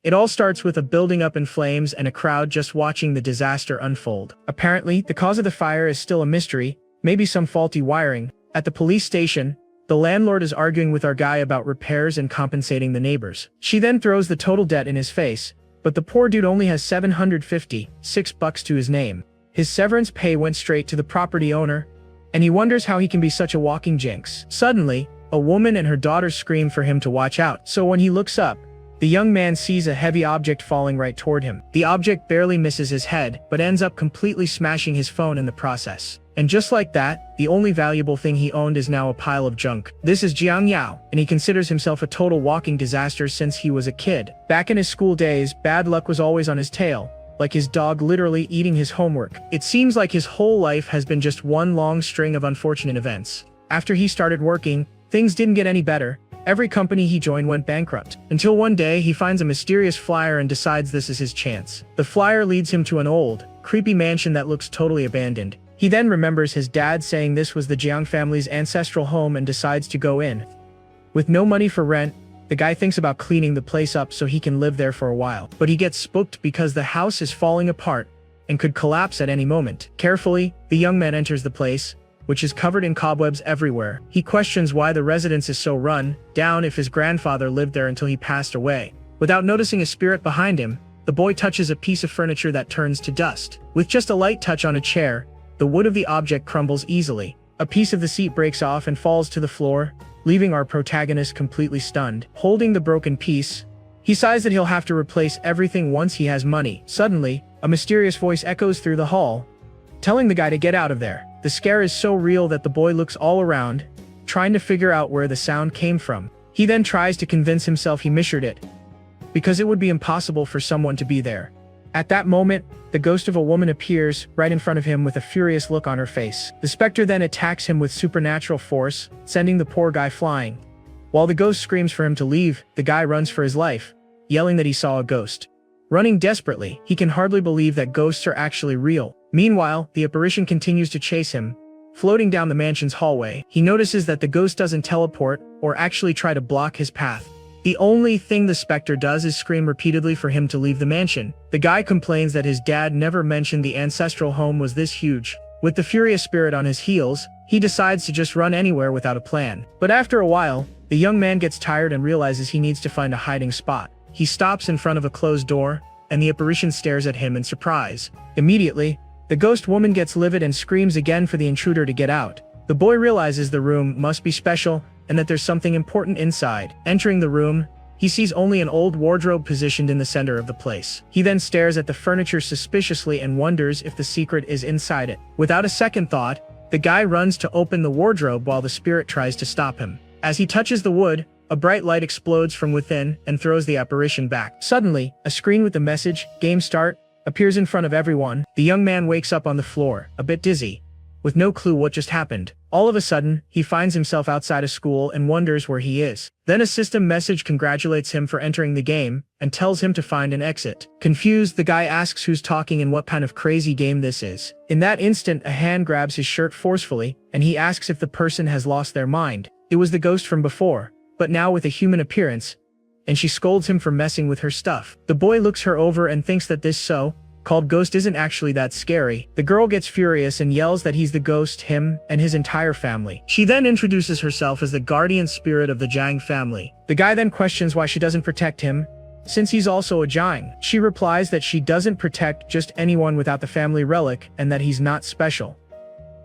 It all starts with a building up in flames and a crowd just watching the disaster unfold. Apparently, the cause of the fire is still a mystery, maybe some faulty wiring. At the police station, the landlord is arguing with our guy about repairs and compensating the neighbors. She then throws the total debt in his face, but the poor dude only has $756 to his name. His severance pay went straight to the property owner, and he wonders how he can be such a walking jinx. Suddenly, a woman and her daughter scream for him to watch out. So when he looks up, the young man sees a heavy object falling right toward him. The object barely misses his head, but ends up completely smashing his phone in the process. And just like that, the only valuable thing he owned is now a pile of junk. This is Jiang Yao, and he considers himself a total walking disaster since he was a kid. Back in his school days, bad luck was always on his tail, like his dog literally eating his homework. It seems like his whole life has been just one long string of unfortunate events. After he started working, things didn't get any better. Every company he joined went bankrupt, until one day he finds a mysterious flyer and decides this is his chance. The flyer leads him to an old, creepy mansion that looks totally abandoned. He then remembers his dad saying this was the Jiang family's ancestral home and decides to go in. With no money for rent, the guy thinks about cleaning the place up so he can live there for a while. But he gets spooked because the house is falling apart and could collapse at any moment. Carefully, the young man enters the place, which is covered in cobwebs everywhere. He questions why the residence is so run down if his grandfather lived there until he passed away. Without noticing a spirit behind him, the boy touches a piece of furniture that turns to dust. With just a light touch on a chair, the wood of the object crumbles easily. A piece of the seat breaks off and falls to the floor, leaving our protagonist completely stunned. Holding the broken piece, he sighs that he'll have to replace everything once he has money. Suddenly, a mysterious voice echoes through the hall, telling the guy to get out of there. The scare is so real that the boy looks all around, trying to figure out where the sound came from. He then tries to convince himself he misheard it, because it would be impossible for someone to be there. At that moment, the ghost of a woman appears right in front of him with a furious look on her face. The specter then attacks him with supernatural force, sending the poor guy flying. While the ghost screams for him to leave, the guy runs for his life, yelling that he saw a ghost. Running desperately, he can hardly believe that ghosts are actually real. Meanwhile, the apparition continues to chase him, floating down the mansion's hallway. He notices that the ghost doesn't teleport or actually try to block his path. The only thing the specter does is scream repeatedly for him to leave the mansion. The guy complains that his dad never mentioned the ancestral home was this huge. With the furious spirit on his heels, he decides to just run anywhere without a plan. But after a while, the young man gets tired and realizes he needs to find a hiding spot. He stops in front of a closed door, and the apparition stares at him in surprise. Immediately, the ghost woman gets livid and screams again for the intruder to get out. The boy realizes the room must be special, and that there's something important inside. Entering the room, he sees only an old wardrobe positioned in the center of the place. He then stares at the furniture suspiciously and wonders if the secret is inside it. Without a second thought, the guy runs to open the wardrobe while the spirit tries to stop him. As he touches the wood, a bright light explodes from within and throws the apparition back. Suddenly, a screen with the message, "Game Start," appears in front of everyone. The young man wakes up on the floor, a bit dizzy, with no clue what just happened. All of a sudden, he finds himself outside of school and wonders where he is. Then a system message congratulates him for entering the game and tells him to find an exit. Confused, the guy asks who's talking and what kind of crazy game this is. In that instant, a hand grabs his shirt forcefully, and he asks if the person has lost their mind. It was the ghost from before, but now with a human appearance, and she scolds him for messing with her stuff. The boy looks her over and thinks that this so-called ghost isn't actually that scary. The girl gets furious and yells that he's the ghost, him, and his entire family. She then introduces herself as the guardian spirit of the Jiang family. The guy then questions why she doesn't protect him, since he's also a Jiang. She replies that she doesn't protect just anyone without the family relic and that he's not special.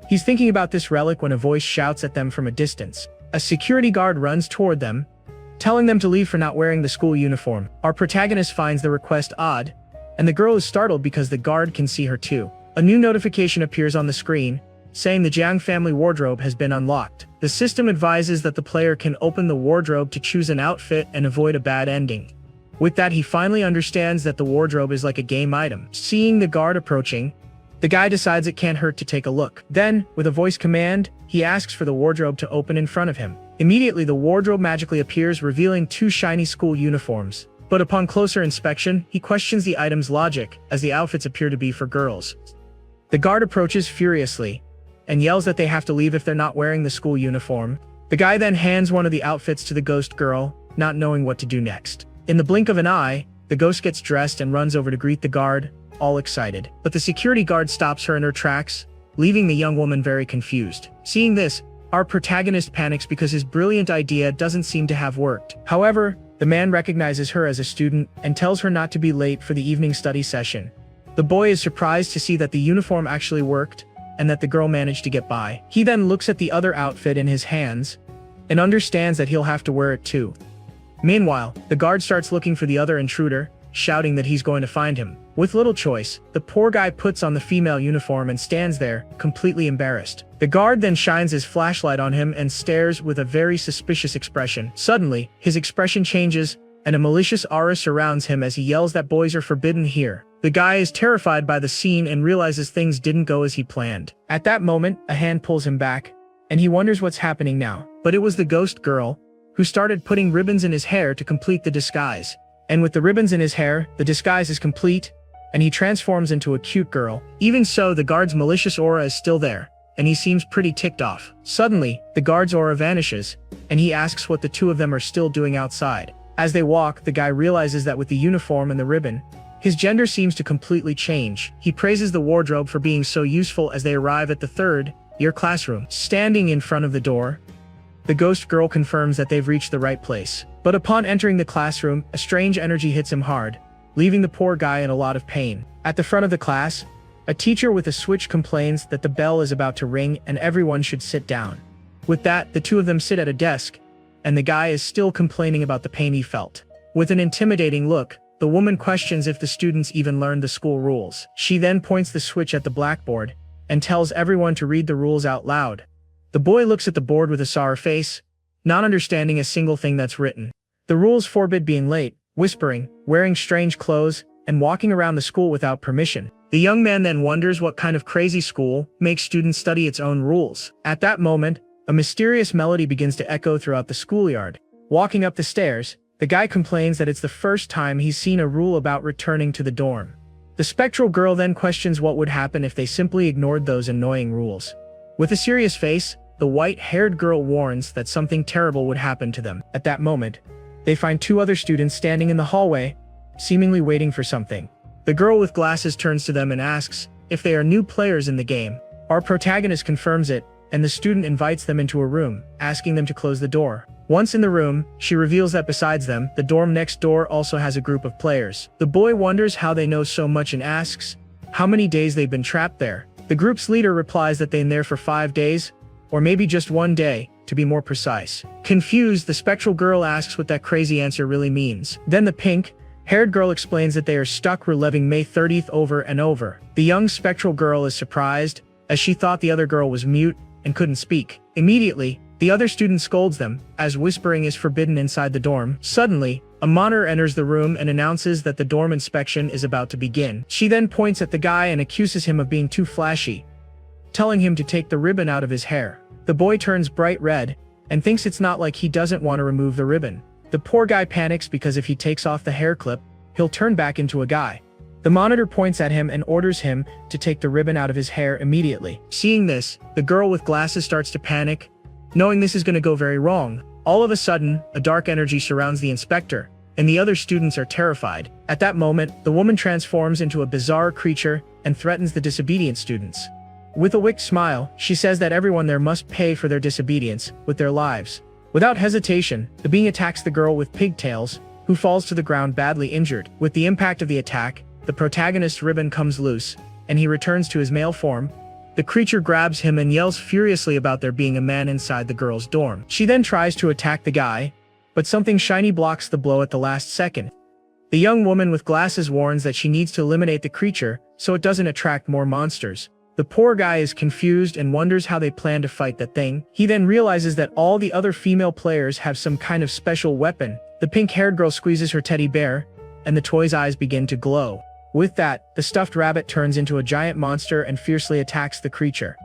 He's thinking about this relic when a voice shouts at them from a distance. A security guard runs toward them, telling them to leave for not wearing the school uniform. Our protagonist finds the request odd, and the girl is startled because the guard can see her too. A new notification appears on the screen, saying the Jiang family wardrobe has been unlocked. The system advises that the player can open the wardrobe to choose an outfit and avoid a bad ending. With that, he finally understands that the wardrobe is like a game item. Seeing the guard approaching, the guy decides it can't hurt to take a look. Then, with a voice command, he asks for the wardrobe to open in front of him. Immediately, the wardrobe magically appears, revealing two shiny school uniforms. But upon closer inspection, he questions the item's logic, as the outfits appear to be for girls. The guard approaches furiously, and yells that they have to leave if they're not wearing the school uniform. The guy then hands one of the outfits to the ghost girl, not knowing what to do next. In the blink of an eye, the ghost gets dressed and runs over to greet the guard, all excited. But the security guard stops her in her tracks, leaving the young woman very confused. Seeing this, our protagonist panics because his brilliant idea doesn't seem to have worked. However, the man recognizes her as a student and tells her not to be late for the evening study session. The boy is surprised to see that the uniform actually worked, and that the girl managed to get by. He then looks at the other outfit in his hands, and understands that he'll have to wear it too. Meanwhile, the guard starts looking for the other intruder, shouting that he's going to find him. With little choice, the poor guy puts on the female uniform and stands there, completely embarrassed. The guard then shines his flashlight on him and stares with a very suspicious expression. Suddenly, his expression changes, and a malicious aura surrounds him as he yells that boys are forbidden here. The guy is terrified by the scene and realizes things didn't go as he planned. At that moment, a hand pulls him back, and he wonders what's happening now. But it was the ghost girl, who started putting ribbons in his hair to complete the disguise. And with the ribbons in his hair, the disguise is complete, and he transforms into a cute girl. Even so, the guard's malicious aura is still there, and he seems pretty ticked off. Suddenly, the guard's aura vanishes, and he asks what the two of them are still doing outside. As they walk, the guy realizes that with the uniform and the ribbon, his gender seems to completely change. He praises the wardrobe for being so useful as they arrive at the third-year classroom. Standing in front of the door, the ghost girl confirms that they've reached the right place. But upon entering the classroom, a strange energy hits him hard, leaving the poor guy in a lot of pain. At the front of the class, a teacher with a switch complains that the bell is about to ring and everyone should sit down. With that, the two of them sit at a desk, and the guy is still complaining about the pain he felt. With an intimidating look, the woman questions if the students even learned the school rules. She then points the switch at the blackboard, and tells everyone to read the rules out loud. The boy looks at the board with a sour face, not understanding a single thing that's written. The rules forbid being late, whispering, wearing strange clothes, and walking around the school without permission. The young man then wonders what kind of crazy school makes students study its own rules. At that moment, a mysterious melody begins to echo throughout the schoolyard. Walking up the stairs, the guy complains that it's the first time he's seen a rule about returning to the dorm. The spectral girl then questions what would happen if they simply ignored those annoying rules. With a serious face, the white-haired girl warns that something terrible would happen to them. At that moment, they find two other students standing in the hallway, seemingly waiting for something. The girl with glasses turns to them and asks if they are new players in the game. Our protagonist confirms it, and the student invites them into a room, asking them to close the door. Once in the room, she reveals that besides them, the dorm next door also has a group of players. The boy wonders how they know so much and asks how many days they've been trapped there. The group's leader replies that they've been there for 5 days, or maybe just 1 day, to be more precise. Confused, the spectral girl asks what that crazy answer really means. Then the pink-haired girl explains that they are stuck reliving May 30th over and over. The young spectral girl is surprised, as she thought the other girl was mute and couldn't speak. Immediately, the other student scolds them, as whispering is forbidden inside the dorm. Suddenly, a monitor enters the room and announces that the dorm inspection is about to begin. She then points at the guy and accuses him of being too flashy, telling him to take the ribbon out of his hair. The boy turns bright red, and thinks it's not like he doesn't want to remove the ribbon. The poor guy panics because if he takes off the hair clip, he'll turn back into a guy. The monitor points at him and orders him to take the ribbon out of his hair immediately. Seeing this, the girl with glasses starts to panic, knowing this is going to go very wrong. All of a sudden, a dark energy surrounds the inspector, and the other students are terrified. At that moment, the woman transforms into a bizarre creature and threatens the disobedient students. With a wicked smile, she says that everyone there must pay for their disobedience with their lives. Without hesitation, the being attacks the girl with pigtails, who falls to the ground badly injured. With the impact of the attack, the protagonist's ribbon comes loose, and he returns to his male form. The creature grabs him and yells furiously about there being a man inside the girl's dorm. She then tries to attack the guy, but something shiny blocks the blow at the last second. The young woman with glasses warns that she needs to eliminate the creature so it doesn't attract more monsters. The poor guy is confused and wonders how they plan to fight that thing. He then realizes that all the other female players have some kind of special weapon. The pink-haired girl squeezes her teddy bear, and the toy's eyes begin to glow. With that, the stuffed rabbit turns into a giant monster and fiercely attacks the creature.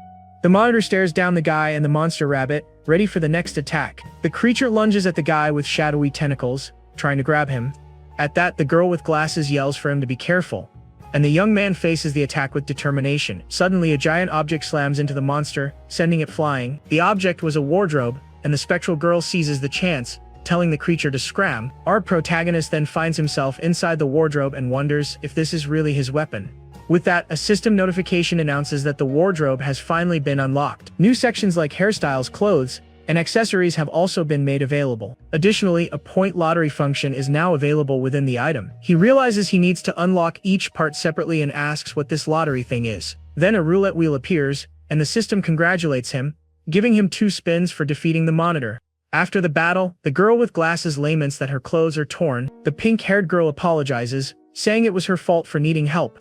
The monitor stares down the guy and the monster rabbit, ready for the next attack. The creature lunges at the guy with shadowy tentacles, trying to grab him. At that, the girl with glasses yells for him to be careful, and the young man faces the attack with determination. Suddenly, a giant object slams into the monster, sending it flying. The object was a wardrobe, and the spectral girl seizes the chance telling the creature to scram. Our protagonist then finds himself inside the wardrobe and wonders if this is really his weapon. With that, a system notification announces that the wardrobe has finally been unlocked. New sections like hairstyles, clothes, and accessories have also been made available. Additionally, a point lottery function is now available within the item. He realizes he needs to unlock each part separately and asks what this lottery thing is. Then a roulette wheel appears, and the system congratulates him, giving him 2 spins for defeating the monitor. After the battle, the girl with glasses laments that her clothes are torn. The pink-haired girl apologizes, saying it was her fault for needing help.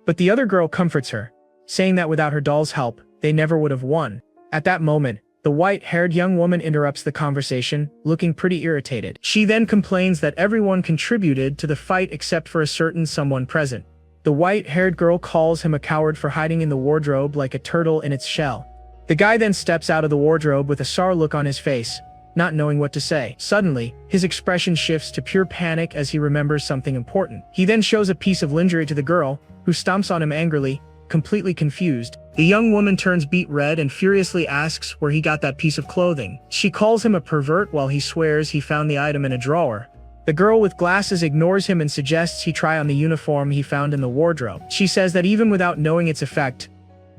But the other girl comforts her, saying that without her doll's help, they never would have won. At that moment, the white-haired young woman interrupts the conversation, looking pretty irritated. She then complains that everyone contributed to the fight except for a certain someone present. The white-haired girl calls him a coward for hiding in the wardrobe like a turtle in its shell. The guy then steps out of the wardrobe with a sour look on his face, not knowing what to say. Suddenly, his expression shifts to pure panic as he remembers something important. He then shows a piece of lingerie to the girl, who stomps on him angrily, completely confused. The young woman turns beet red and furiously asks where he got that piece of clothing. She calls him a pervert while he swears he found the item in a drawer. The girl with glasses ignores him and suggests he try on the uniform he found in the wardrobe. She says that even without knowing its effect,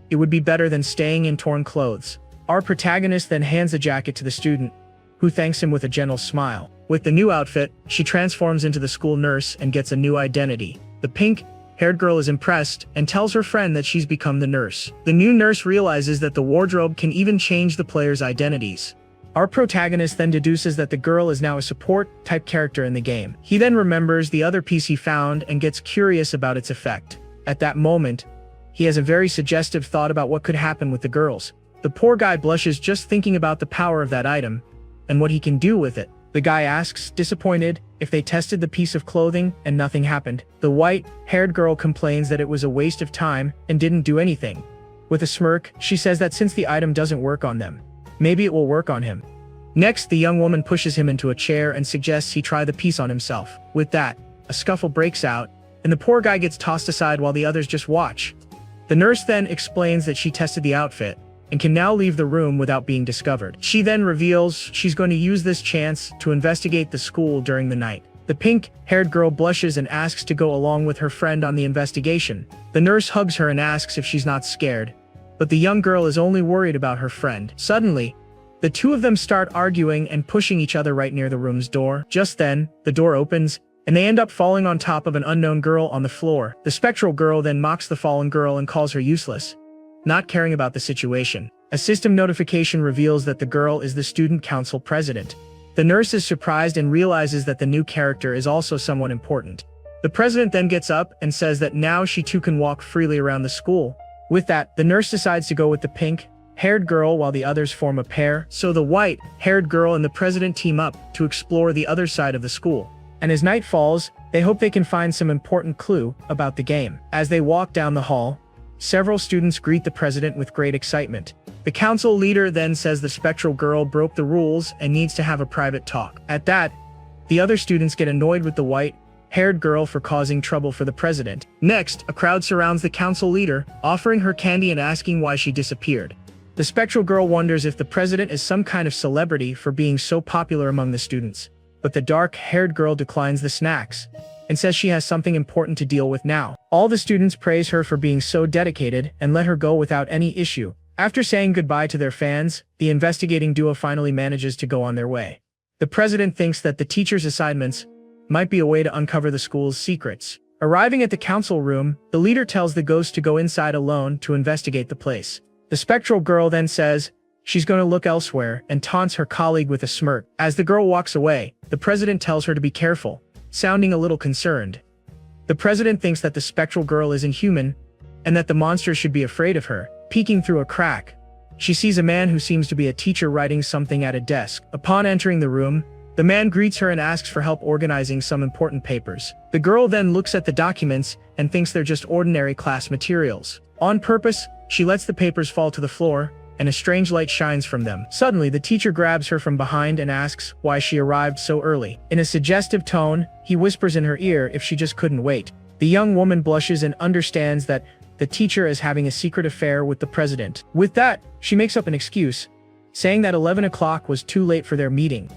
it would be better than staying in torn clothes. Our protagonist then hands the jacket to the student, who thanks him with a gentle smile. With the new outfit, she transforms into the school nurse and gets a new identity. The pink-haired girl is impressed and tells her friend that she's become the nurse. The new nurse realizes that the wardrobe can even change the players' identities. Our protagonist then deduces that the girl is now a support-type character in the game. He then remembers the other piece he found and gets curious about its effect. At that moment, he has a very suggestive thought about what could happen with the girls. The poor guy blushes just thinking about the power of that item, and what he can do with it. The guy asks, disappointed, if they tested the piece of clothing and nothing happened. The white-haired girl complains that it was a waste of time and didn't do anything. With a smirk, she says that since the item doesn't work on them, maybe it will work on him. Next, the young woman pushes him into a chair and suggests he try the piece on himself. With that, a scuffle breaks out, and the poor guy gets tossed aside while the others just watch. The nurse then explains that she tested the outfit, and can now leave the room without being discovered. She then reveals she's going to use this chance to investigate the school during the night. The pink-haired girl blushes and asks to go along with her friend on the investigation. The nurse hugs her and asks if she's not scared, but the young girl is only worried about her friend. Suddenly, the two of them start arguing and pushing each other right near the room's door. Just then, the door opens, and they end up falling on top of an unknown girl on the floor. The spectral girl then mocks the fallen girl and calls her useless, not caring about the situation. A system notification reveals that the girl is the student council president. The nurse is surprised and realizes that the new character is also someone important. The president then gets up and says that now she too can walk freely around the school. With that, the nurse decides to go with the pink-haired girl while the others form a pair. So the white-haired girl and the president team up to explore the other side of the school. And as night falls, they hope they can find some important clue about the game. As they walk down the hall, several students greet the president with great excitement. The council leader then says the spectral girl broke the rules and needs to have a private talk. At that, the other students get annoyed with the white-haired girl for causing trouble for the president. Next, a crowd surrounds the council leader, offering her candy and asking why she disappeared. The spectral girl wonders if the president is some kind of celebrity for being so popular among the students. But the dark-haired girl declines the snacks and says she has something important to deal with now. All the students praise her for being so dedicated and let her go without any issue. After saying goodbye to their fans, the investigating duo finally manages to go on their way. The president thinks that the teacher's assignments might be a way to uncover the school's secrets. Arriving at the council room, the leader tells the ghost to go inside alone to investigate the place. The spectral girl then says she's going to look elsewhere and taunts her colleague with a smirk. As the girl walks away, the president tells her to be careful, sounding a little concerned. The president thinks that the spectral girl isn't human, and that the monster should be afraid of her. Peeking through a crack, she sees a man who seems to be a teacher writing something at a desk. Upon entering the room, the man greets her and asks for help organizing some important papers. The girl then looks at the documents and thinks they're just ordinary class materials. On purpose, she lets the papers fall to the floor, and a strange light shines from them. Suddenly, the teacher grabs her from behind and asks why she arrived so early. In a suggestive tone, he whispers in her ear if she just couldn't wait. The young woman blushes and understands that the teacher is having a secret affair with the president. With that, she makes up an excuse, saying that 11 o'clock was too late for their meeting.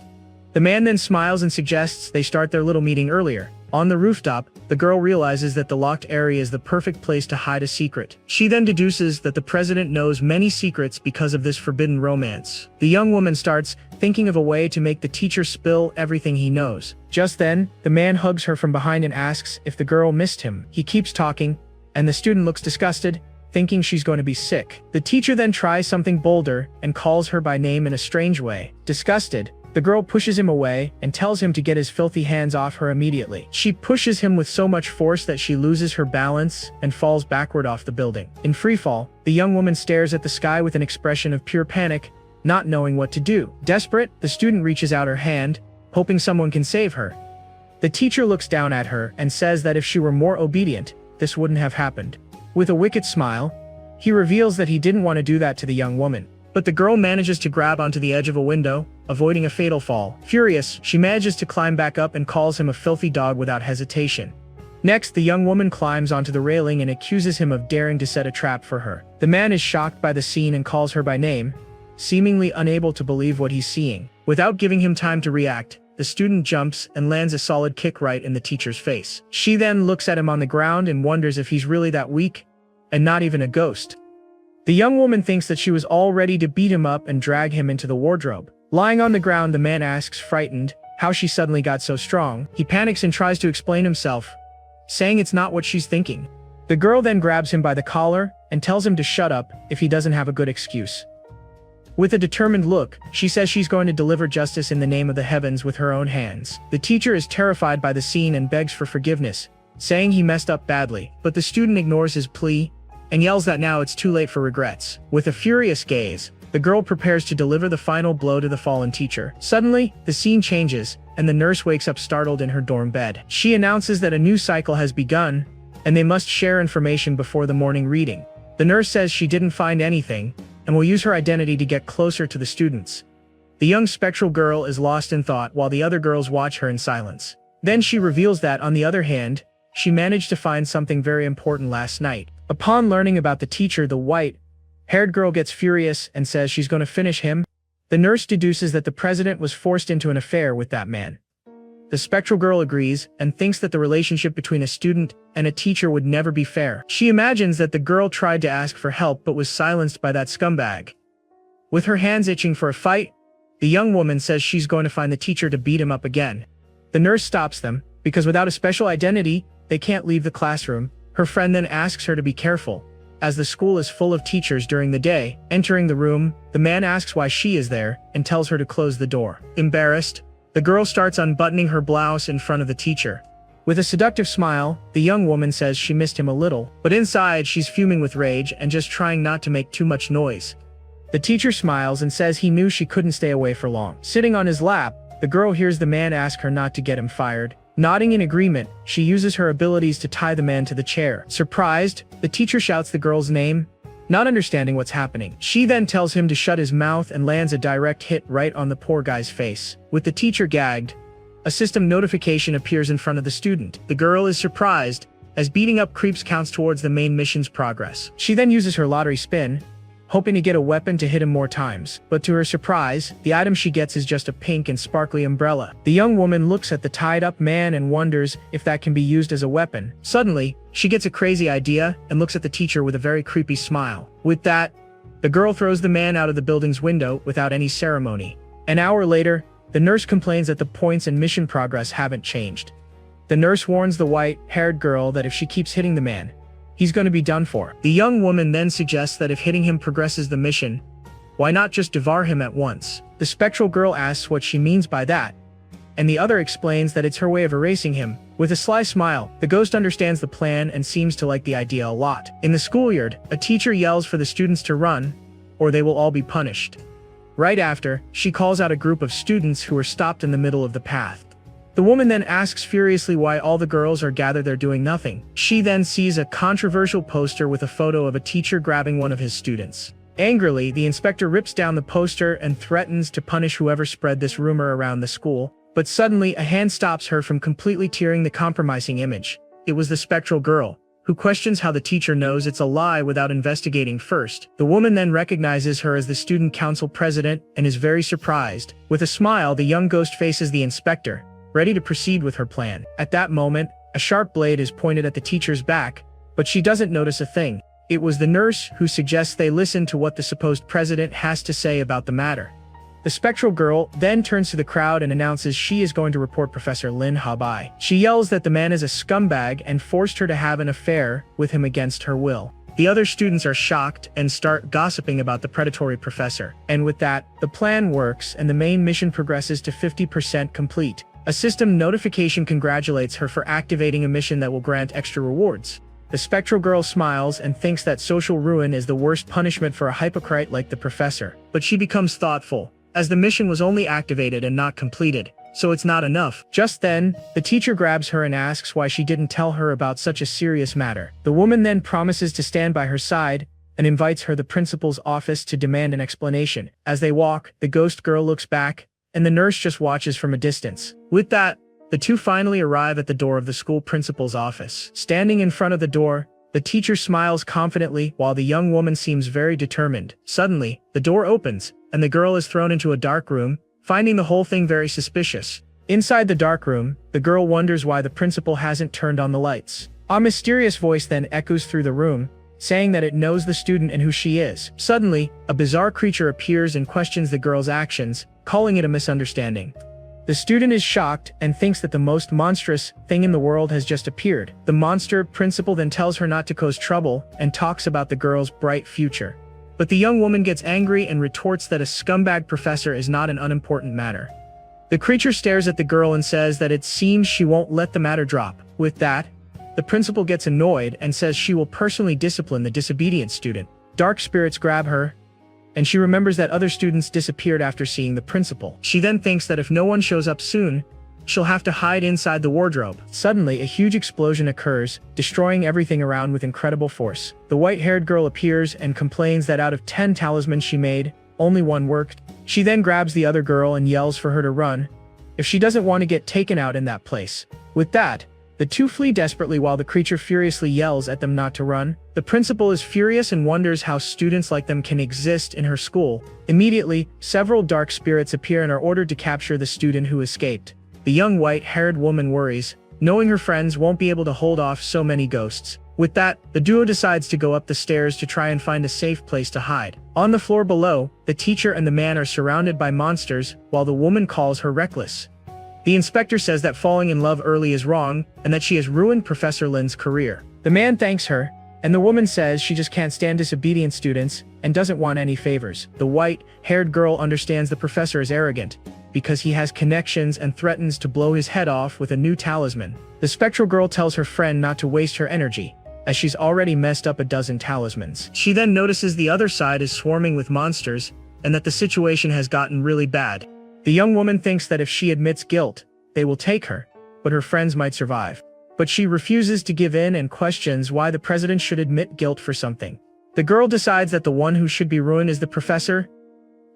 The man then smiles and suggests they start their little meeting earlier. On the rooftop, the girl realizes that the locked area is the perfect place to hide a secret. She then deduces that the president knows many secrets because of this forbidden romance. The young woman starts thinking of a way to make the teacher spill everything he knows. Just then, the man hugs her from behind and asks if the girl missed him. He keeps talking, and the student looks disgusted, thinking she's going to be sick. The teacher then tries something bolder and calls her by name in a strange way. Disgusted, the girl pushes him away and tells him to get his filthy hands off her immediately. She pushes him with so much force that she loses her balance and falls backward off the building. In freefall, the young woman stares at the sky with an expression of pure panic, not knowing what to do. Desperate, the student reaches out her hand, hoping someone can save her. The teacher looks down at her and says that if she were more obedient, this wouldn't have happened. With a wicked smile, he reveals that he didn't want to do that to the young woman. But the girl manages to grab onto the edge of a window, avoiding a fatal fall. Furious, she manages to climb back up and calls him a filthy dog without hesitation. Next, the young woman climbs onto the railing and accuses him of daring to set a trap for her. The man is shocked by the scene and calls her by name, seemingly unable to believe what he's seeing. Without giving him time to react, the student jumps and lands a solid kick right in the teacher's face. She then looks at him on the ground and wonders if he's really that weak, and not even a ghost. The young woman thinks that she was all ready to beat him up and drag him into the wardrobe. Lying on the ground, the man asks, frightened, how she suddenly got so strong. He panics and tries to explain himself, saying it's not what she's thinking. The girl then grabs him by the collar and tells him to shut up if he doesn't have a good excuse. With a determined look, she says she's going to deliver justice in the name of the heavens with her own hands. The teacher is terrified by the scene and begs for forgiveness, saying he messed up badly, but the student ignores his plea and yells that now it's too late for regrets. With a furious gaze, the girl prepares to deliver the final blow to the fallen teacher. Suddenly, the scene changes, and the nurse wakes up startled in her dorm bed. She announces that a new cycle has begun, and they must share information before the morning reading. The nurse says she didn't find anything, and will use her identity to get closer to the students. The young spectral girl is lost in thought while the other girls watch her in silence. Then she reveals that, on the other hand, she managed to find something very important last night. Upon learning about the teacher, the white-haired girl gets furious and says she's going to finish him. The nurse deduces that the president was forced into an affair with that man. The spectral girl agrees and thinks that the relationship between a student and a teacher would never be fair. She imagines that the girl tried to ask for help but was silenced by that scumbag. With her hands itching for a fight, the young woman says she's going to find the teacher to beat him up again. The nurse stops them, because without a special identity, they can't leave the classroom. Her friend then asks her to be careful, as the school is full of teachers during the day. Entering the room, the man asks why she is there and tells her to close the door. Embarrassed, the girl starts unbuttoning her blouse in front of the teacher. With a seductive smile, the young woman says she missed him a little, but inside she's fuming with rage and just trying not to make too much noise. The teacher smiles and says he knew she couldn't stay away for long. Sitting on his lap, the girl hears the man ask her not to get him fired. Nodding in agreement, she uses her abilities to tie the man to the chair. Surprised, the teacher shouts the girl's name, not understanding what's happening. She then tells him to shut his mouth and lands a direct hit right on the poor guy's face. With the teacher gagged, a system notification appears in front of the student. The girl is surprised, as beating up creeps counts towards the main mission's progress. She then uses her lottery spin, hoping to get a weapon to hit him more times. But to her surprise, the item she gets is just a pink and sparkly umbrella. The young woman looks at the tied-up man and wonders if that can be used as a weapon. Suddenly, she gets a crazy idea and looks at the teacher with a very creepy smile. With that, the girl throws the man out of the building's window without any ceremony. An hour later, the nurse complains that the points and mission progress haven't changed. The nurse warns the white-haired girl that if she keeps hitting the man, he's going to be done for. The young woman then suggests that if hitting him progresses the mission, why not just devour him at once? The spectral girl asks what she means by that, and the other explains that it's her way of erasing him. With a sly smile, the ghost understands the plan and seems to like the idea a lot. In the schoolyard, a teacher yells for the students to run, or they will all be punished. Right after, she calls out a group of students who are stopped in the middle of the path. The woman then asks furiously why all the girls are gathered there doing nothing. She then sees a controversial poster with a photo of a teacher grabbing one of his students. Angrily, the inspector rips down the poster and threatens to punish whoever spread this rumor around the school. But suddenly, a hand stops her from completely tearing the compromising image. It was the spectral girl. who questions how the teacher knows it's a lie without investigating first. The woman then recognizes her as the student council president and is very surprised. With a smile, the young ghost faces the inspector, ready to proceed with her plan. At that moment, a sharp blade is pointed at the teacher's back, but she doesn't notice a thing. It was the nurse who suggests they listen to what the supposed president has to say about the matter. The spectral girl then turns to the crowd and announces she is going to report Professor Lin Habai. She yells that the man is a scumbag and forced her to have an affair with him against her will. The other students are shocked and start gossiping about the predatory professor. And with that, the plan works and the main mission progresses to 50% complete. A system notification congratulates her for activating a mission that will grant extra rewards. The spectral girl smiles and thinks that social ruin is the worst punishment for a hypocrite like the professor. But she becomes thoughtful, as the mission was only activated and not completed, so it's not enough. Just then, the teacher grabs her and asks why she didn't tell her about such a serious matter. The woman then promises to stand by her side and invites her to the principal's office to demand an explanation. As they walk, the ghost girl looks back, and the nurse just watches from a distance. With that, the two finally arrive at the door of the school principal's office. Standing in front of the door, the teacher smiles confidently while the young woman seems very determined. Suddenly, the door opens, and the girl is thrown into a dark room, finding the whole thing very suspicious. Inside the dark room, the girl wonders why the principal hasn't turned on the lights. A mysterious voice then echoes through the room, saying that it knows the student and who she is. Suddenly, a bizarre creature appears and questions the girl's actions, calling it a misunderstanding. The student is shocked and thinks that the most monstrous thing in the world has just appeared. The monster principal then tells her not to cause trouble and talks about the girl's bright future. But the young woman gets angry and retorts that a scumbag professor is not an unimportant matter. The creature stares at the girl and says that it seems she won't let the matter drop. With that, the principal gets annoyed and says she will personally discipline the disobedient student. Dark spirits grab her, and she remembers that other students disappeared after seeing the principal. She then thinks that if no one shows up soon, she'll have to hide inside the wardrobe. Suddenly, a huge explosion occurs, destroying everything around with incredible force. The white-haired girl appears and complains that out of 10 talismans she made, only one worked. She then grabs the other girl and yells for her to run, if she doesn't want to get taken out in that place. With that, the two flee desperately while the creature furiously yells at them not to run. The principal is furious and wonders how students like them can exist in her school. Immediately, several dark spirits appear and are ordered to capture the student who escaped. The young white-haired woman worries, knowing her friends won't be able to hold off so many ghosts. With that, the duo decides to go up the stairs to try and find a safe place to hide. On the floor below, the teacher and the man are surrounded by monsters, while the woman calls her reckless. The inspector says that falling in love early is wrong, and that she has ruined Professor Lin's career. The man thanks her, and the woman says she just can't stand disobedient students, and doesn't want any favors. The white-haired girl understands the professor is arrogant, because he has connections and threatens to blow his head off with a new talisman. The spectral girl tells her friend not to waste her energy, as she's already messed up a dozen talismans. She then notices the other side is swarming with monsters, and that the situation has gotten really bad. The young woman thinks that if she admits guilt, they will take her, but her friends might survive. But she refuses to give in and questions why the president should admit guilt for something. The girl decides that the one who should be ruined is the professor,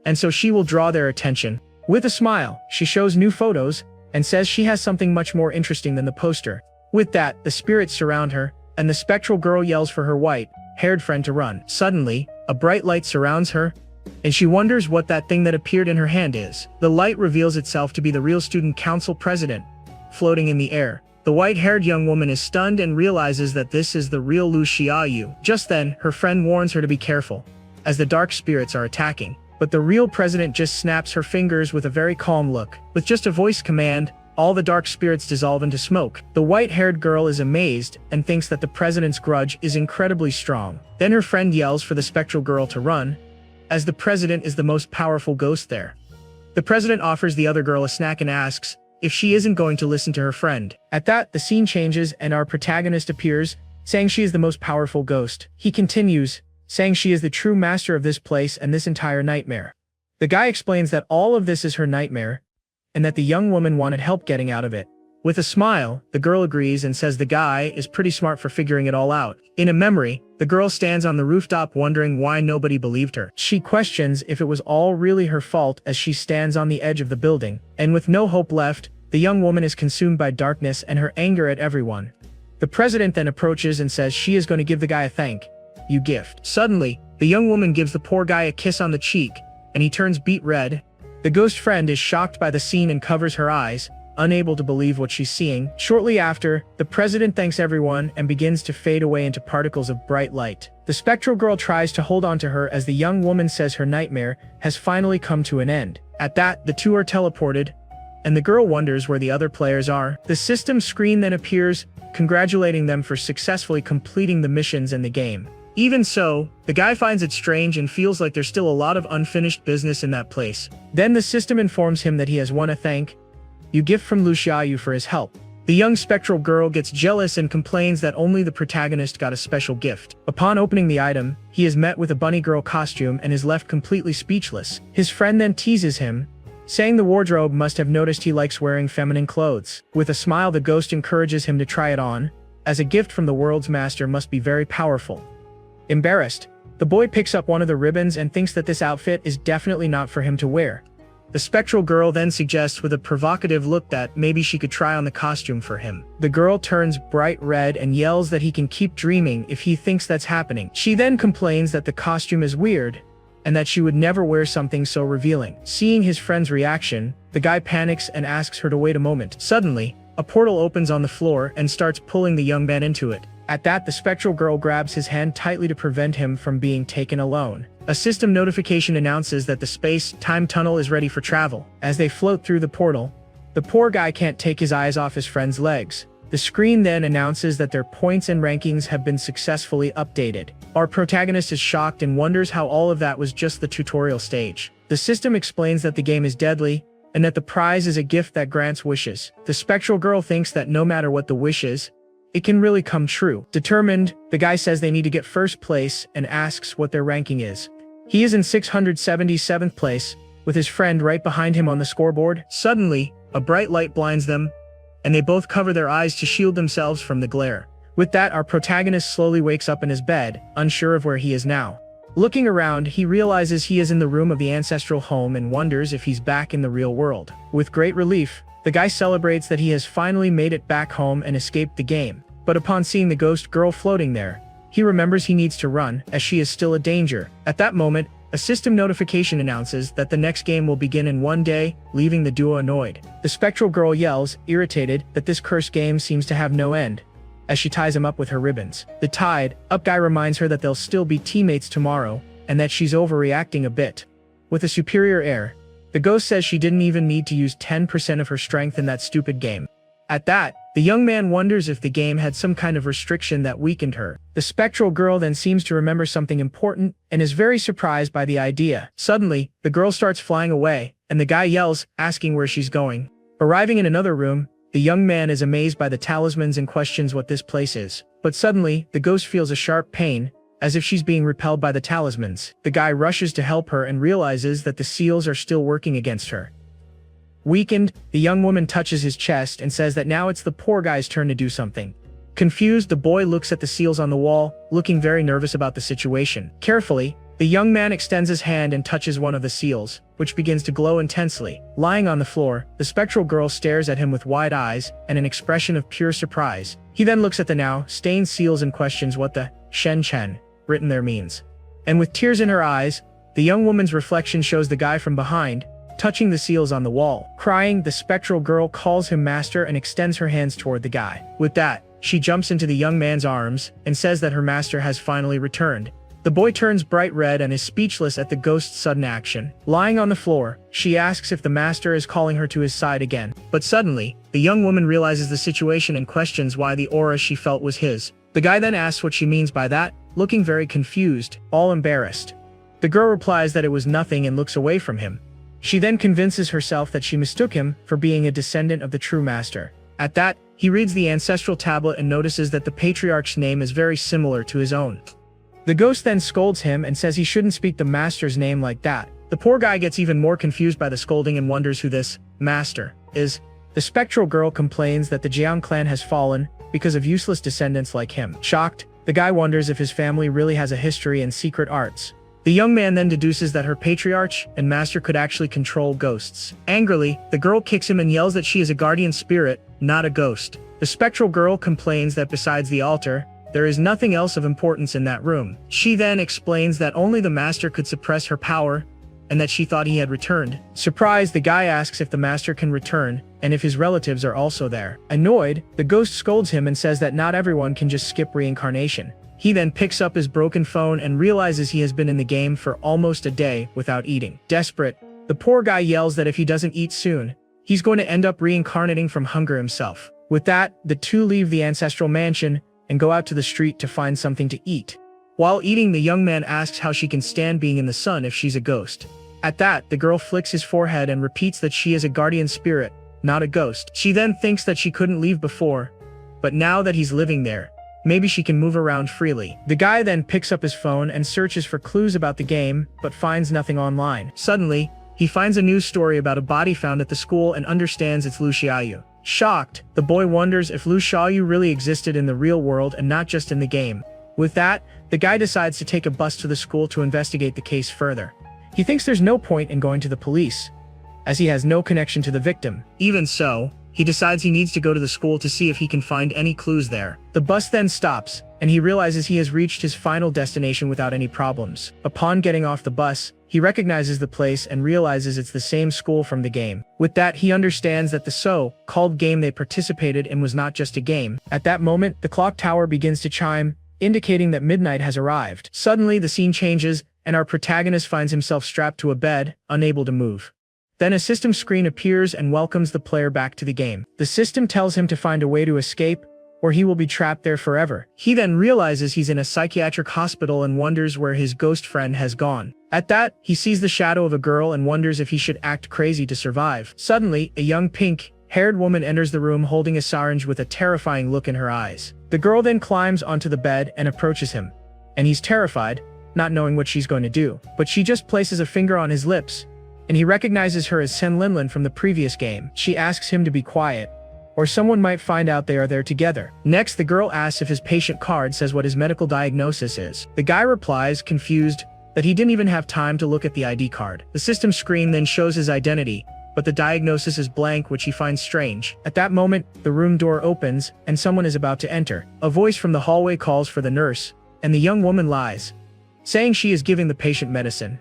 and so she will draw their attention. With a smile, she shows new photos, and says she has something much more interesting than the poster. With that, the spirits surround her, and the spectral girl yells for her white-haired friend to run. Suddenly, a bright light surrounds her, and she wonders what that thing that appeared in her hand is. The light reveals itself to be the real student council president, floating in the air. The white-haired young woman is stunned and realizes that this is the real Lu Xiaoyu. Just then, her friend warns her to be careful, as the dark spirits are attacking. But the real president just snaps her fingers with a very calm look. With just a voice command, all the dark spirits dissolve into smoke. The white-haired girl is amazed and thinks that the president's grudge is incredibly strong. Then her friend yells for the spectral girl to run, as the president is the most powerful ghost there. The president offers the other girl a snack and asks if she isn't going to listen to her friend. At that, the scene changes and our protagonist appears, saying she is the most powerful ghost. He continues, saying she is the true master of this place and this entire nightmare. The guy explains that all of this is her nightmare, and that the young woman wanted help getting out of it. With a smile, the girl agrees and says the guy is pretty smart for figuring it all out. In a memory, the girl stands on the rooftop wondering why nobody believed her. She questions if it was all really her fault as she stands on the edge of the building, and with no hope left, the young woman is consumed by darkness and her anger at everyone. The president then approaches and says she is going to give the guy a thank you gift. Suddenly, the young woman gives the poor guy a kiss on the cheek, and he turns beet red. The ghost friend is shocked by the scene and covers her eyes, unable to believe what she's seeing. Shortly after, the president thanks everyone and begins to fade away into particles of bright light. The spectral girl tries to hold on to her as the young woman says her nightmare has finally come to an end. At that, the two are teleported, and the girl wonders where the other players are. The system screen then appears, congratulating them for successfully completing the missions in the game. Even so, the guy finds it strange and feels like there's still a lot of unfinished business in that place. Then the system informs him that he has won a thank you gift from Luciayu for his help. The young spectral girl gets jealous and complains that only the protagonist got a special gift. Upon opening the item, he is met with a bunny girl costume and is left completely speechless. His friend then teases him, saying the wardrobe must have noticed he likes wearing feminine clothes. With a smile, the ghost encourages him to try it on, as a gift from the world's master must be very powerful. Embarrassed, the boy picks up one of the ribbons and thinks that this outfit is definitely not for him to wear. The spectral girl then suggests with a provocative look that maybe she could try on the costume for him. The girl turns bright red and yells that he can keep dreaming if he thinks that's happening. She then complains that the costume is weird, and that she would never wear something so revealing. Seeing his friend's reaction, the guy panics and asks her to wait a moment. Suddenly, a portal opens on the floor and starts pulling the young man into it. At that, the spectral girl grabs his hand tightly to prevent him from being taken alone. A system notification announces that the space-time tunnel is ready for travel. As they float through the portal, the poor guy can't take his eyes off his friend's legs. The screen then announces that their points and rankings have been successfully updated. Our protagonist is shocked and wonders how all of that was just the tutorial stage. The system explains that the game is deadly, and that the prize is a gift that grants wishes. The spectral girl thinks that no matter what the wish is, it can really come true. Determined, the guy says they need to get first place and asks what their ranking is. He is in 677th place, with his friend right behind him on the scoreboard. Suddenly, a bright light blinds them, and they both cover their eyes to shield themselves from the glare. With that, our protagonist slowly wakes up in his bed, unsure of where he is now. Looking around, he realizes he is in the room of the ancestral home and wonders if he's back in the real world. With great relief, the guy celebrates that he has finally made it back home and escaped the game. But upon seeing the ghost girl floating there, he remembers he needs to run, as she is still a danger. At that moment, a system notification announces that the next game will begin in 1 day, leaving the duo annoyed. The spectral girl yells, irritated, that this cursed game seems to have no end, as she ties him up with her ribbons. The tied-up guy reminds her that they'll still be teammates tomorrow, and that she's overreacting a bit. With a superior air, the ghost says she didn't even need to use 10% of her strength in that stupid game. At that, the young man wonders if the game had some kind of restriction that weakened her. The spectral girl then seems to remember something important and is very surprised by the idea. Suddenly, the girl starts flying away, and the guy yells, asking where she's going. Arriving in another room, the young man is amazed by the talismans and questions what this place is. But suddenly, the ghost feels a sharp pain, as if she's being repelled by the talismans. The guy rushes to help her and realizes that the seals are still working against her. Weakened, the young woman touches his chest and says that now it's the poor guy's turn to do something. Confused, the boy looks at the seals on the wall, looking very nervous about the situation. Carefully, the young man extends his hand and touches one of the seals, which begins to glow intensely. Lying on the floor, the spectral girl stares at him with wide eyes and an expression of pure surprise. He then looks at the now stained seals and questions what the Shen Chen written there means. And with tears in her eyes, the young woman's reflection shows the guy from behind, touching the seals on the wall. Crying, the spectral girl calls him master and extends her hands toward the guy. With that, she jumps into the young man's arms and says that her master has finally returned. The boy turns bright red and is speechless at the ghost's sudden action. Lying on the floor, she asks if the master is calling her to his side again. But suddenly, the young woman realizes the situation and questions why the aura she felt was his. The guy then asks what she means by that, looking very confused, all embarrassed. The girl replies that it was nothing and looks away from him. She then convinces herself that she mistook him for being a descendant of the true master. At that, he reads the ancestral tablet and notices that the patriarch's name is very similar to his own. The ghost then scolds him and says he shouldn't speak the master's name like that. The poor guy gets even more confused by the scolding and wonders who this master is. The spectral girl complains that the Jiang clan has fallen because of useless descendants like him. Shocked, the guy wonders if his family really has a history in secret arts. The young man then deduces that her patriarch and master could actually control ghosts. Angrily, the girl kicks him and yells that she is a guardian spirit, not a ghost. The The spectral girl complains that besides the altar, there is nothing else of importance in that room. She then explains that only the master could suppress her power, and that she thought he had returned. Surprised, the guy asks if the master can return, and if his relatives are also there. Annoyed, the ghost scolds him and says that not everyone can just skip reincarnation. He then picks up his broken phone and realizes he has been in the game for almost a day without eating. Desperate, the poor guy yells that if he doesn't eat soon, he's going to end up reincarnating from hunger himself. With that, the two leave the ancestral mansion and go out to the street to find something to eat. While eating, the young man asks how she can stand being in the sun if she's a ghost. At that, the girl flicks his forehead and repeats that she is a guardian spirit, not a ghost. She then thinks that she couldn't leave before, but now that he's living there, maybe she can move around freely. The guy then picks up his phone and searches for clues about the game, but finds nothing online. Suddenly, he finds a news story about a body found at the school and understands it's Lu Xiaoyu. Shocked, the boy wonders if Lu Xiaoyu really existed in the real world and not just in the game. With that, the guy decides to take a bus to the school to investigate the case further. He thinks there's no point in going to the police, as he has no connection to the victim. Even so, he decides he needs to go to the school to see if he can find any clues there. The bus then stops, and he realizes he has reached his final destination without any problems. Upon getting off the bus, he recognizes the place and realizes it's the same school from the game. With that, he understands that the so-called game they participated in was not just a game. At that moment, the clock tower begins to chime, indicating that midnight has arrived. Suddenly, the scene changes, and our protagonist finds himself strapped to a bed, unable to move. Then a system screen appears and welcomes the player back to the game. The system tells him to find a way to escape, or he will be trapped there forever. He then realizes he's in a psychiatric hospital and wonders where his ghost friend has gone. At that, he sees the shadow of a girl and wonders if he should act crazy to survive. Suddenly, a young pink-haired woman enters the room holding a syringe with a terrifying look in her eyes. The girl then climbs onto the bed and approaches him, and he's terrified, not knowing what she's going to do. But she just places a finger on his lips, and he recognizes her as Sen Linlin from the previous game. She asks him to be quiet, or someone might find out they are there together. Next, the girl asks if his patient card says what his medical diagnosis is. The guy replies, confused, that he didn't even have time to look at the ID card. The system screen then shows his identity, but the diagnosis is blank, which he finds strange. At that moment, the room door opens, and someone is about to enter. A voice from the hallway calls for the nurse, and the young woman lies, saying she is giving the patient medicine.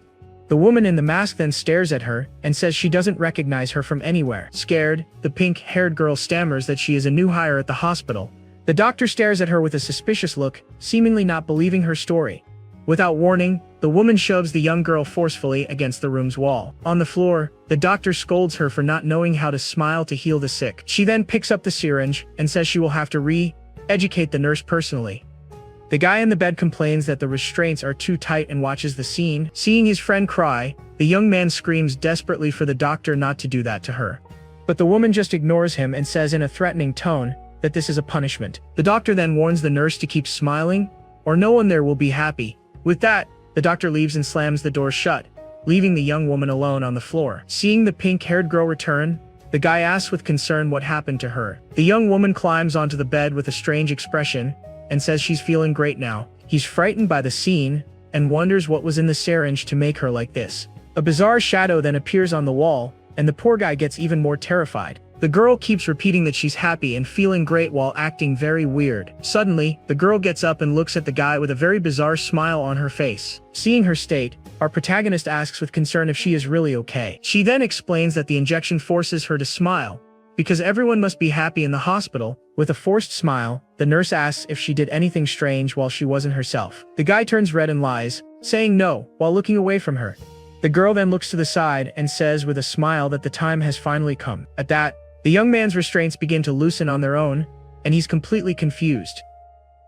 The woman in the mask then stares at her and says she doesn't recognize her from anywhere. Scared, the pink-haired girl stammers that she is a new hire at the hospital. The doctor stares at her with a suspicious look, seemingly not believing her story. Without warning, the woman shoves the young girl forcefully against the room's wall. On the floor, the doctor scolds her for not knowing how to smile to heal the sick. She then picks up the syringe and says she will have to re-educate the nurse personally. The guy in the bed complains that the restraints are too tight and watches the scene. Seeing his friend cry, the young man screams desperately for the doctor not to do that to her. But the woman just ignores him and says in a threatening tone that this is a punishment. The doctor then warns the nurse to keep smiling, or no one there will be happy. With that, the doctor leaves and slams the door shut, leaving the young woman alone on the floor. Seeing the pink-haired girl return, the guy asks with concern what happened to her. The young woman climbs onto the bed with a strange expression and says she's feeling great now. He's frightened by the scene and wonders what was in the syringe to make her like this. A bizarre shadow then appears on the wall, and the poor guy gets even more terrified. The girl keeps repeating that she's happy and feeling great while acting very weird. Suddenly, the girl gets up and looks at the guy with a very bizarre smile on her face. Seeing her state, our protagonist asks with concern if she is really okay. She then explains that the injection forces her to smile, because everyone must be happy in the hospital. With a forced smile, the nurse asks if she did anything strange while she wasn't herself. The guy turns red and lies, saying no, while looking away from her. The girl then looks to the side and says with a smile that the time has finally come. At that, the young man's restraints begin to loosen on their own, and he's completely confused.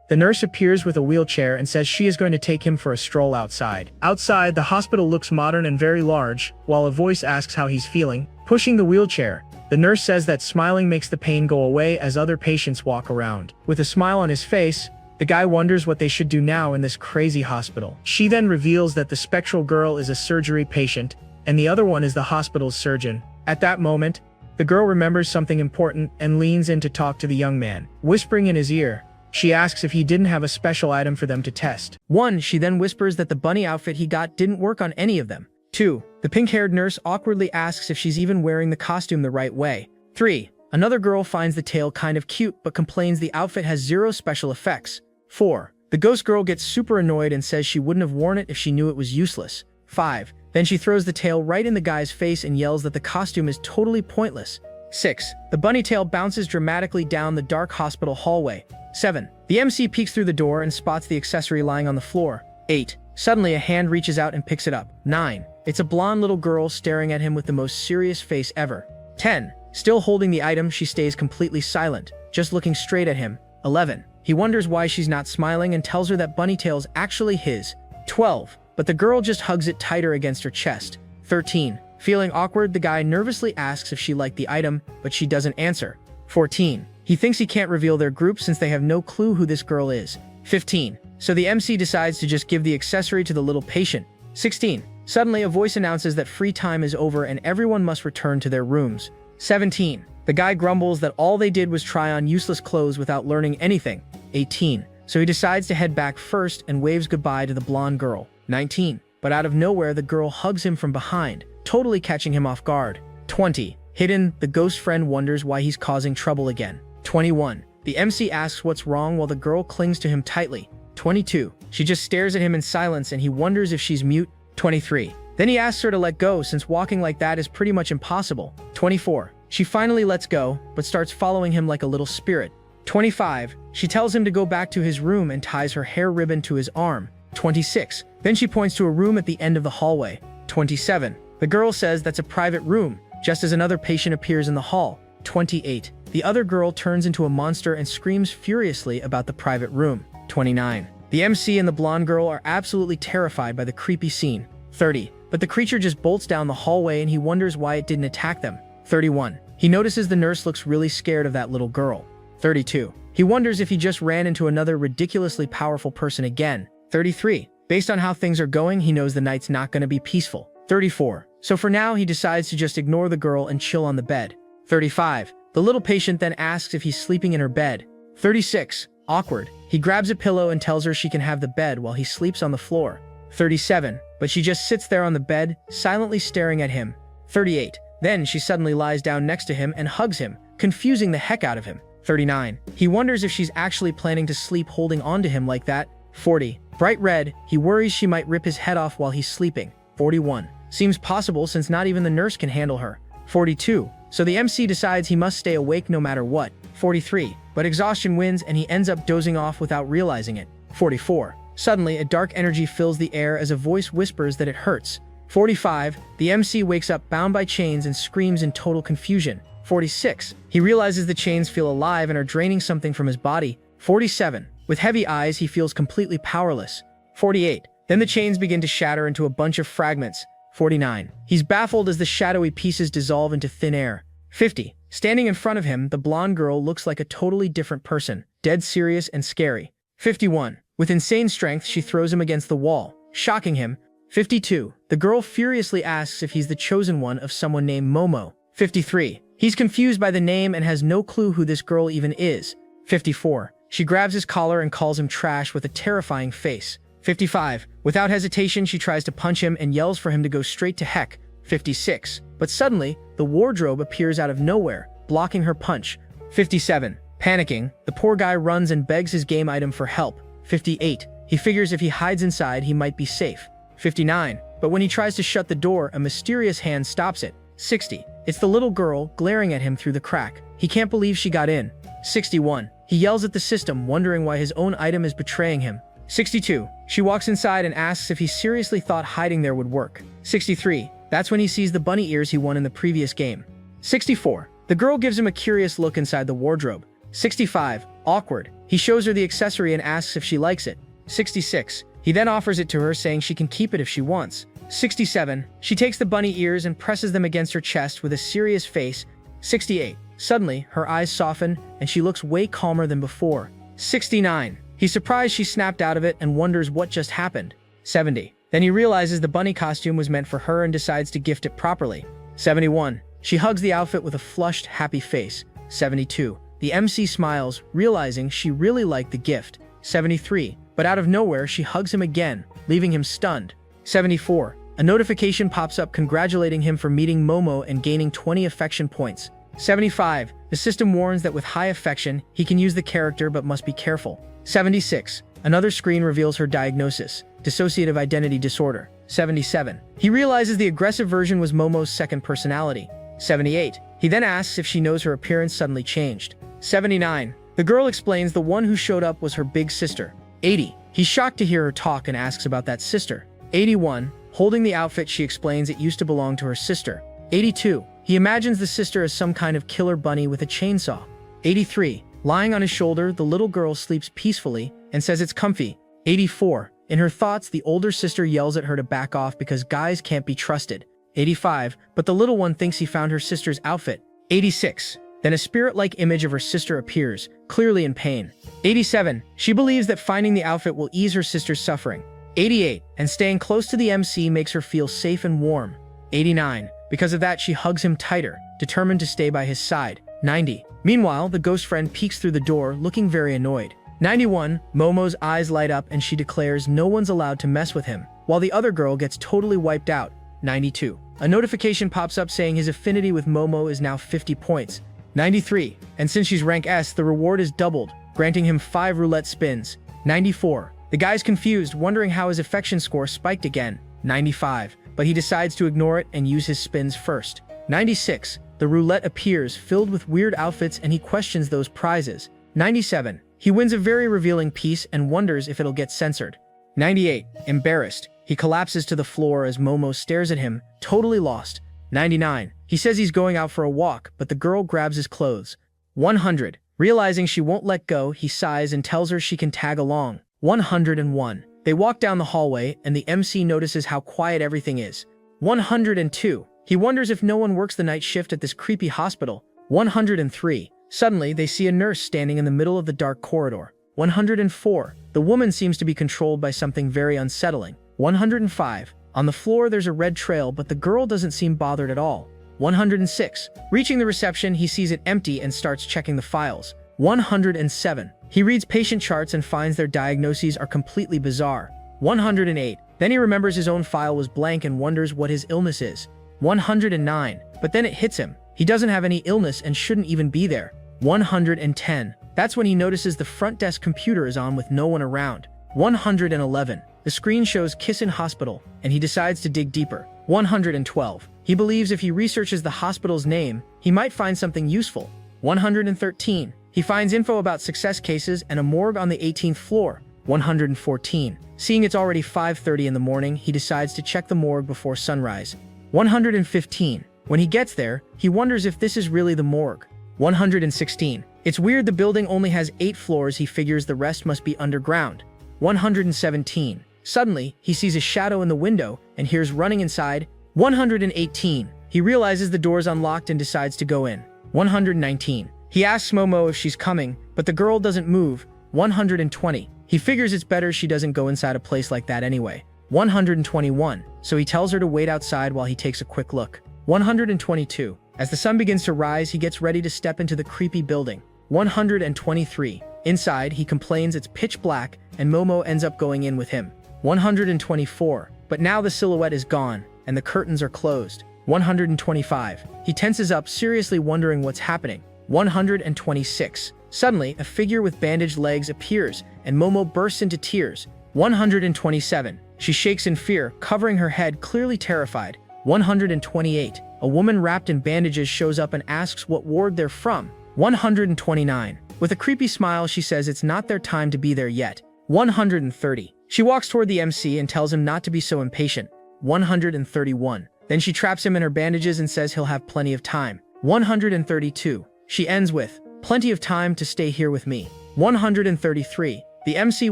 The nurse appears with a wheelchair and says she is going to take him for a stroll outside. Outside, the hospital looks modern and very large, while a voice asks how he's feeling. Pushing the wheelchair, the nurse says that smiling makes the pain go away as other patients walk around. With a smile on his face, the guy wonders what they should do now in this crazy hospital. She then reveals that the spectral girl is a surgery patient, and the other one is the hospital's surgeon. At that moment, the girl remembers something important and leans in to talk to the young man. Whispering in his ear, she asks if he didn't have a special item for them to test. 1. She then whispers that the bunny outfit he got didn't work on any of them. 2. The pink-haired nurse awkwardly asks if she's even wearing the costume the right way. 3. Another girl finds the tail kind of cute but complains the outfit has zero special effects. 4. The ghost girl gets super annoyed and says she wouldn't have worn it if she knew it was useless. 5. Then she throws the tail right in the guy's face and yells that the costume is totally pointless. 6. The bunny tail bounces dramatically down the dark hospital hallway. 7. The MC peeks through the door and spots the accessory lying on the floor. 8. Suddenly a hand reaches out and picks it up. 9. It's a blonde little girl staring at him with the most serious face ever. 10. Still holding the item, she stays completely silent, just looking straight at him. 11. He wonders why she's not smiling and tells her that bunny tail's actually his. 12. But the girl just hugs it tighter against her chest. 13. Feeling awkward, the guy nervously asks if she liked the item, but she doesn't answer. 14. He thinks he can't reveal their group since they have no clue who this girl is. 15. So the MC decides to just give the accessory to the little patient. 16. Suddenly a voice announces that free time is over and everyone must return to their rooms. 17. The guy grumbles that all they did was try on useless clothes without learning anything. 18. So he decides to head back first and waves goodbye to the blonde girl. 19. But out of nowhere, the girl hugs him from behind, totally catching him off guard. 20. Hidden, the ghost friend wonders why he's causing trouble again. 21. The MC asks what's wrong while the girl clings to him tightly. 22. She just stares at him in silence and he wonders if she's mute. 23. Then he asks her to let go since walking like that is pretty much impossible. 24. She finally lets go, but starts following him like a little spirit. 25. She tells him to go back to his room and ties her hair ribbon to his arm. 26. Then she points to a room at the end of the hallway. 27. The girl says that's a private room, just as another patient appears in the hall. 28. The other girl turns into a monster and screams furiously about the private room. 29. The MC and the blonde girl are absolutely terrified by the creepy scene. 30. But the creature just bolts down the hallway and he wonders why it didn't attack them. 31. He notices the nurse looks really scared of that little girl. 32. He wonders if he just ran into another ridiculously powerful person again. 33. Based on how things are going, he knows the night's not going to be peaceful. 34. So for now, he decides to just ignore the girl and chill on the bed. 35. The little patient then asks if he's sleeping in her bed. 36. Awkward. He grabs a pillow and tells her she can have the bed while he sleeps on the floor. 37. But she just sits there on the bed, silently staring at him. 38. Then she suddenly lies down next to him and hugs him, confusing the heck out of him. 39. He wonders if she's actually planning to sleep holding onto him like that. 40. Bright red, he worries she might rip his head off while he's sleeping. 41. Seems possible since not even the nurse can handle her. 42. So the MC decides he must stay awake no matter what. 43. But exhaustion wins and he ends up dozing off without realizing it. 44. Suddenly, a dark energy fills the air as a voice whispers that it hurts. 45. The MC wakes up bound by chains and screams in total confusion. 46. He realizes the chains feel alive and are draining something from his body. 47. With heavy eyes, he feels completely powerless. 48. Then the chains begin to shatter into a bunch of fragments. 49. He's baffled as the shadowy pieces dissolve into thin air. 50. Standing in front of him, the blonde girl looks like a totally different person, dead serious and scary. 51. With insane strength, she throws him against the wall, shocking him. 52. The girl furiously asks if he's the chosen one of someone named Momo. 53. He's confused by the name and has no clue who this girl even is. 54. She grabs his collar and calls him trash with a terrifying face. 55. Without hesitation, she tries to punch him and yells for him to go straight to heck. 56. But suddenly, the wardrobe appears out of nowhere, blocking her punch. 57. Panicking, the poor guy runs and begs his game item for help. 58. He figures if he hides inside, he might be safe. 59. But when he tries to shut the door, a mysterious hand stops it. 60. It's the little girl glaring at him through the crack. He can't believe she got in. 61. He yells at the system, wondering why his own item is betraying him. 62. She walks inside and asks if he seriously thought hiding there would work. 63. That's when he sees the bunny ears he won in the previous game. 64. The girl gives him a curious look inside the wardrobe. 65. Awkward. He shows her the accessory and asks if she likes it. 66. He then offers it to her, saying she can keep it if she wants. 67. She takes the bunny ears and presses them against her chest with a serious face. 68. Suddenly, her eyes soften and she looks way calmer than before. 69. He's surprised she snapped out of it and wonders what just happened. 70. Then he realizes the bunny costume was meant for her and decides to gift it properly. 71. She hugs the outfit with a flushed, happy face. 72. The MC smiles, realizing she really liked the gift. 73. But out of nowhere, she hugs him again, leaving him stunned. 74. A notification pops up congratulating him for meeting Momo and gaining 20 affection points. 75. The system warns that with high affection, he can use the character but must be careful. 76. Another screen reveals her diagnosis, dissociative identity disorder. 77. He realizes the aggressive version was Momo's second personality. 78. He then asks if she knows her appearance suddenly changed. 79. The girl explains the one who showed up was her big sister. 80. He's shocked to hear her talk and asks about that sister. 81. Holding the outfit, she explains it used to belong to her sister. 82. He imagines the sister as some kind of killer bunny with a chainsaw. 83. Lying on his shoulder, the little girl sleeps peacefully and says it's comfy. 84. In her thoughts, the older sister yells at her to back off because guys can't be trusted. 85. But the little one thinks he found her sister's outfit. 86. Then a spirit-like image of her sister appears, clearly in pain. 87. She believes that finding the outfit will ease her sister's suffering. 88. And staying close to the MC makes her feel safe and warm. 89. Because of that, she hugs him tighter, determined to stay by his side. 90. Meanwhile, the ghost friend peeks through the door, looking very annoyed. 91. Momo's eyes light up and she declares no one's allowed to mess with him, while the other girl gets totally wiped out. 92. A notification pops up saying his affinity with Momo is now 50 points. 93. And since she's rank S, the reward is doubled, granting him 5 roulette spins. 94. The guy's confused, wondering how his affection score spiked again. 95. But he decides to ignore it and use his spins first. 96. The roulette appears, filled with weird outfits, and he questions those prizes. 97. He wins a very revealing piece and wonders if it'll get censored. 98. Embarrassed, he collapses to the floor as Momo stares at him, totally lost. 99. He says he's going out for a walk, but the girl grabs his clothes. 100. Realizing she won't let go, he sighs and tells her she can tag along. 101. They walk down the hallway, and the MC notices how quiet everything is. 102. He wonders if no one works the night shift at this creepy hospital. 103. Suddenly, they see a nurse standing in the middle of the dark corridor. 104. The woman seems to be controlled by something very unsettling. 105. On the floor, there's a red trail, but the girl doesn't seem bothered at all. 106. Reaching the reception, he sees it empty and starts checking the files. 107. He reads patient charts and finds their diagnoses are completely bizarre. 108. Then he remembers his own file was blank and wonders what his illness is. 109. But then it hits him. He doesn't have any illness and shouldn't even be there. 110. That's when he notices the front desk computer is on with no one around. 111. The screen shows Kiss in Hospital, and he decides to dig deeper. 112. He believes if he researches the hospital's name, he might find something useful. 113. He finds info about success cases and a morgue on the 18th floor. 114. Seeing it's already 5:30 in the morning, he decides to check the morgue before sunrise. 115. When he gets there, he wonders if this is really the morgue. 116. It's weird the building only has 8 floors, he figures the rest must be underground. 117. Suddenly, he sees a shadow in the window and hears running inside. 118. He realizes the door's unlocked and decides to go in. 119. He asks Momo if she's coming, but the girl doesn't move. 120. He figures it's better she doesn't go inside a place like that anyway. 121. So he tells her to wait outside while he takes a quick look. 122. As the sun begins to rise, he gets ready to step into the creepy building. 123. Inside, he complains it's pitch black, and Momo ends up going in with him. 124. But now the silhouette is gone, and the curtains are closed. 125. He tenses up, seriously wondering what's happening. 126. Suddenly, a figure with bandaged legs appears, and Momo bursts into tears. 127. She shakes in fear, covering her head, clearly terrified. 128. A woman wrapped in bandages shows up and asks what ward they're from. 129. With a creepy smile, she says it's not their time to be there yet. 130. She walks toward the MC and tells him not to be so impatient. 131. Then she traps him in her bandages and says he'll have plenty of time. 132. She ends with, "Plenty of time to stay here with me." 133. The MC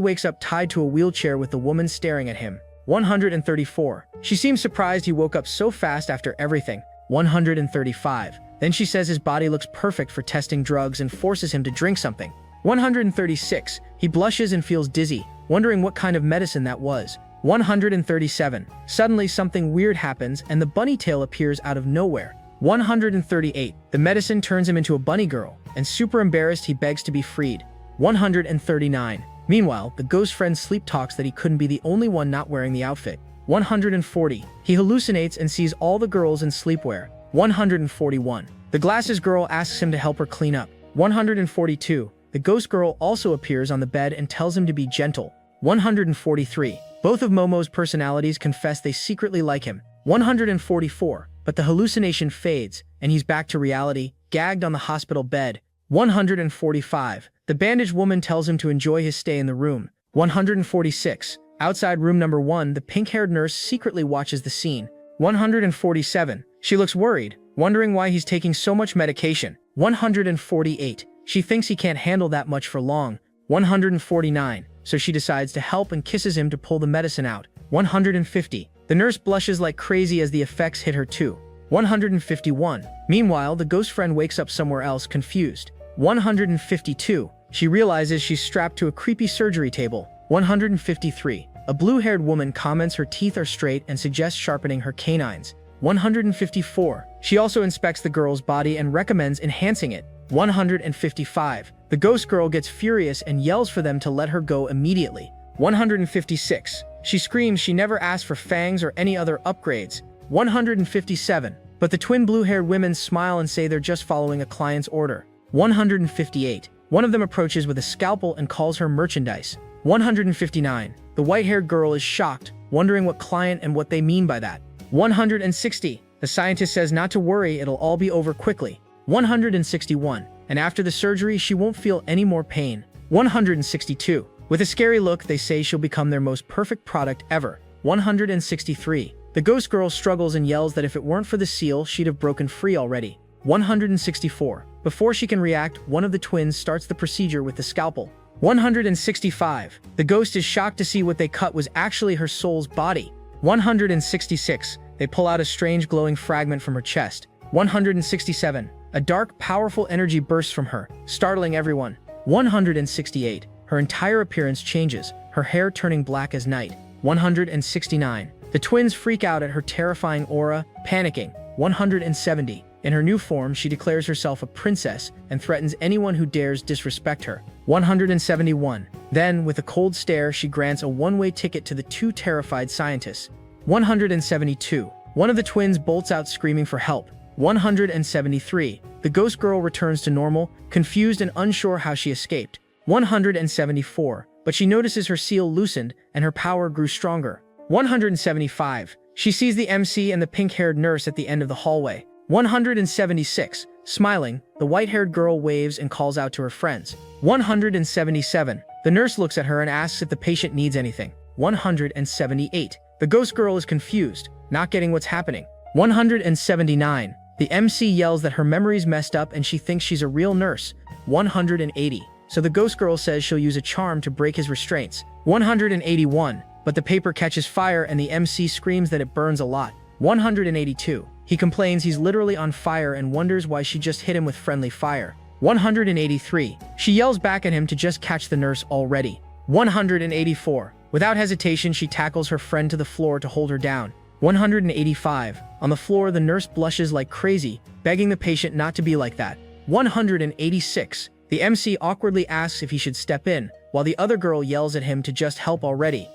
wakes up tied to a wheelchair with the woman staring at him. 134. She seems surprised he woke up so fast after everything. 135. Then she says his body looks perfect for testing drugs and forces him to drink something. 136. He blushes and feels dizzy, wondering what kind of medicine that was. 137. Suddenly something weird happens and the bunny tail appears out of nowhere. 138. The medicine turns him into a bunny girl, and super embarrassed he begs to be freed. 139. Meanwhile, the ghost friend sleep talks that he couldn't be the only one not wearing the outfit. 140. He hallucinates and sees all the girls in sleepwear. 141. The glasses girl asks him to help her clean up. 142. The ghost girl also appears on the bed and tells him to be gentle. 143. Both of Momo's personalities confess they secretly like him. 144. But the hallucination fades, and he's back to reality, gagged on the hospital bed. 145. The bandaged woman tells him to enjoy his stay in the room. 146. Outside room number 1, the pink-haired nurse secretly watches the scene. 147. She looks worried, wondering why he's taking so much medication. 148. She thinks he can't handle that much for long. 149. So she decides to help and kisses him to pull the medicine out. 150. The nurse blushes like crazy as the effects hit her too. 151. Meanwhile, the ghost friend wakes up somewhere else, confused. 152. She realizes she's strapped to a creepy surgery table. 153. A blue-haired woman comments her teeth are straight and suggests sharpening her canines. 154. She also inspects the girl's body and recommends enhancing it. 155. The ghost girl gets furious and yells for them to let her go immediately. 156. She screams she never asked for fangs or any other upgrades. 157. But the twin blue-haired women smile and say they're just following a client's order. 158. One of them approaches with a scalpel and calls her merchandise. 159. The white-haired girl is shocked, wondering what client and what they mean by that. 160. The scientist says not to worry, it'll all be over quickly. 161. And after the surgery, she won't feel any more pain. 162. With a scary look, they say she'll become their most perfect product ever. 163. The ghost girl struggles and yells that if it weren't for the seal, she'd have broken free already. 164. Before she can react, one of the twins starts the procedure with the scalpel. 165. The ghost is shocked to see what they cut was actually her soul's body. 166. They pull out a strange glowing fragment from her chest. 167. A dark, powerful energy bursts from her, startling everyone. 168. Her entire appearance changes, her hair turning black as night. 169. The twins freak out at her terrifying aura, panicking. 170. In her new form, she declares herself a princess and threatens anyone who dares disrespect her. 171. Then, with a cold stare, she grants a one-way ticket to the two terrified scientists. 172. One of the twins bolts out screaming for help. 173. The ghost girl returns to normal, confused and unsure how she escaped. 174. But she notices her seal loosened and her power grew stronger. 175. She sees the MC and the pink-haired nurse at the end of the hallway. 176. Smiling, the white-haired girl waves and calls out to her friends. 177. The nurse looks at her and asks if the patient needs anything. 178. The ghost girl is confused, not getting what's happening. 179. The MC yells that her memory's messed up and she thinks she's a real nurse. 180. So the ghost girl says she'll use a charm to break his restraints. 181. But the paper catches fire and the MC screams that it burns a lot. 182. He complains he's literally on fire and wonders why she just hit him with friendly fire. 183. She yells back at him to just catch the nurse already. 184. Without hesitation, she tackles her friend to the floor to hold her down. 185. On the floor, the nurse blushes like crazy, begging the patient not to be like that. 186. The MC awkwardly asks if he should step in, while the other girl yells at him to just help already.